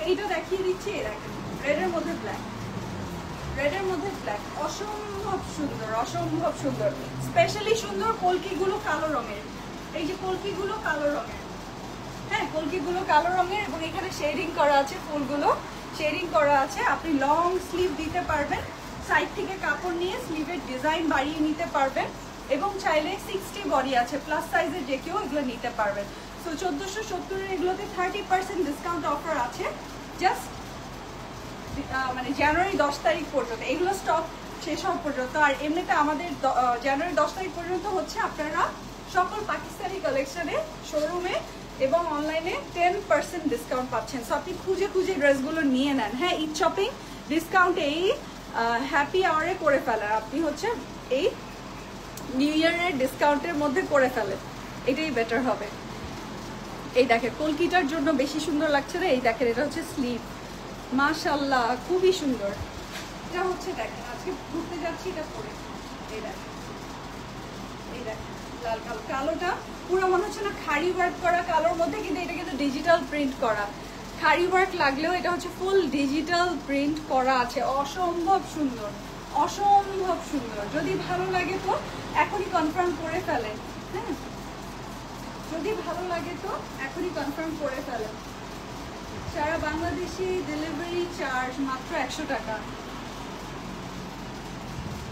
এইটা দেখিয়ে দিচ্ছি, এই দেখেন রেডের মধ্যে ব্ল্যাক, রেডের মধ্যে ব্ল্যাক, অসম্ভব সুন্দর, অসম্ভব সুন্দর। স্পেশালি সুন্দর কলকিগুলো কালো রঙের, এই যে কলকিগুলো কালো রঙের, হ্যাঁ কলকিগুলো কালো রঙের, এবং এখানে শেডিং করা আছে, ফুলগুলো শেডিং করা আছে। আপনি লং স্লিভ দিতে পারবেন, সাইড থেকে কাপড় নিয়ে স্লিভের ডিজাইন বাড়িয়ে নিতে পারবেন, এবং চাইলে 60 বডি আছে প্লাস সাইজের যে কেউ এগুলো নিতে পারবেন। সো 1470 এগুলোতে 30% ডিসকাউন্ট অফার আছে, জাস্ট মানে জানুয়ারি 10 তারিখ পর্যন্ত, এগুলো স্টক শেষ হওয়া পর্যন্ত। আর এমনিতে আমাদের জানুয়ারি 10 তারিখ পর্যন্ত হচ্ছে আপনারা সকল পাকিস্তানি কালেকশনে শোরুমে এবং অনলাইনে 10% ডিসকাউন্ট পাচ্ছেন। সো আপনি খুঁজে খুঁজে ড্রেসগুলো নিয়ে নেন। হ্যাঁ, ঈদ শপিং ডিসকাউন্ট এই হ্যাপি আওয়ারে করে ফেলেন, আপনি হচ্ছে এই নিউ ইয়ারের ডিসকাউন্টের মধ্যে করে ফেলেন, এটাই বেটার হবে। এই দেখেন কলকিটার জন্য বেশি সুন্দর লাগছে না, এই দেখেন এটা হচ্ছে স্লিভ, মাশাআল্লাহ খুবই সুন্দর। এটা হচ্ছে দেখেন আজকে ঘুরতে যাচ্ছি এটা পরে, এই দেখেন, এই দেখেন লাল কালো, কালোটা পুরো মনে হচ্ছে না খাড়ি ওয়ার্ক করা কালোর মধ্যে, কিন্তু এটা কিন্তু ডিজিটাল প্রিন্ট করা, খাড়ি ওয়ার্ক লাগলেও এটা হচ্ছে ফুল ডিজিটাল প্রিন্ট করা আছে, অসম্ভব সুন্দর, অসম্ভব সুন্দর। যদি ভালো লাগে তো এখনই কনফার্ম করে ফেলেন, হ্যাঁ যদি ভালো লাগে তো এখনই কনফার্ম করে ফেলেন। সারা বাংলাদেশি ডেলিভারি চার্জ মাত্র 100 টাকা।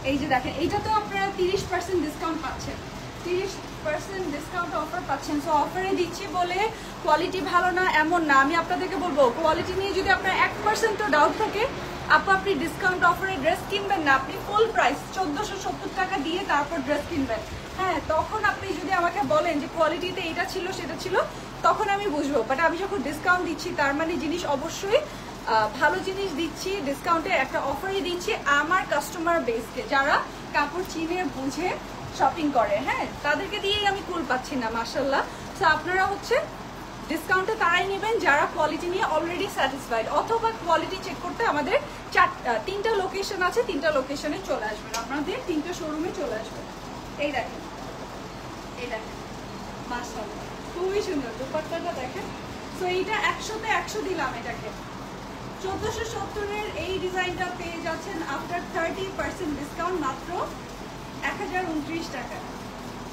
এই যে দেখেন এইটা তো আপনারা 30% ডিসকাউন্ট পাচ্ছেন, 30% ডিসকাউন্ট অফার পাচ্ছেন। সো অফারে দিচ্ছি বলে কোয়ালিটি ভালো না এমন না, আমি আপনাদেরকে বলবো কোয়ালিটি নিয়ে যদি আপনার 1%ও ডাউট থাকে, আপনি ডিসকাউন্ট অফারে ড্রেস কিনবেন না, আপনি ফুল প্রাইস 1470 টাকা দিয়ে তারপর ড্রেস কিনবেন। হ্যাঁ, তখন আপনি যদি আমাকে বলেন যে কোয়ালিটিতে এটা ছিল সেটা ছিল, তখন আমি বুঝবো। বাট আমি যখন ডিসকাউন্ট দিচ্ছি তার মানে জিনিস অবশ্যই ভালো জিনিস দিচ্ছি, ডিসকাউন্টে একটা অফারই দিচ্ছি আমার কাস্টমার বেসকে, যারা কাপড় চিনে বুঝে শপিং করে, হ্যাঁ তাদেরকে দিয়েই আমি কুল পাচ্ছি না, মাশাআল্লাহ। সো আপনারা হচ্ছে ডিসকাউন্টে তারাই নেবেন যারা কোয়ালিটি নিয়ে অলরেডি স্যাটিসফাইড, অথবা কোয়ালিটি চেক করতে আমাদের 3টা লোকেশন আছে, 3টা লোকেশনে চলে আসবেন, আপনাদের 3টা শোরুমে চলে আসবেন। এই দেখেন, এই দেখেন মাশাআল্লাহ খুবই সুন্দর দুপাট্টাটা দেখেন। সো এইটা 100-তে 100 দিলাম এটাকে, 1470-এর এই ডিজাইনটা পেয়ে যাচ্ছেন আফটার 30% ডিসকাউন্ট মাত্র 1029 টাকা।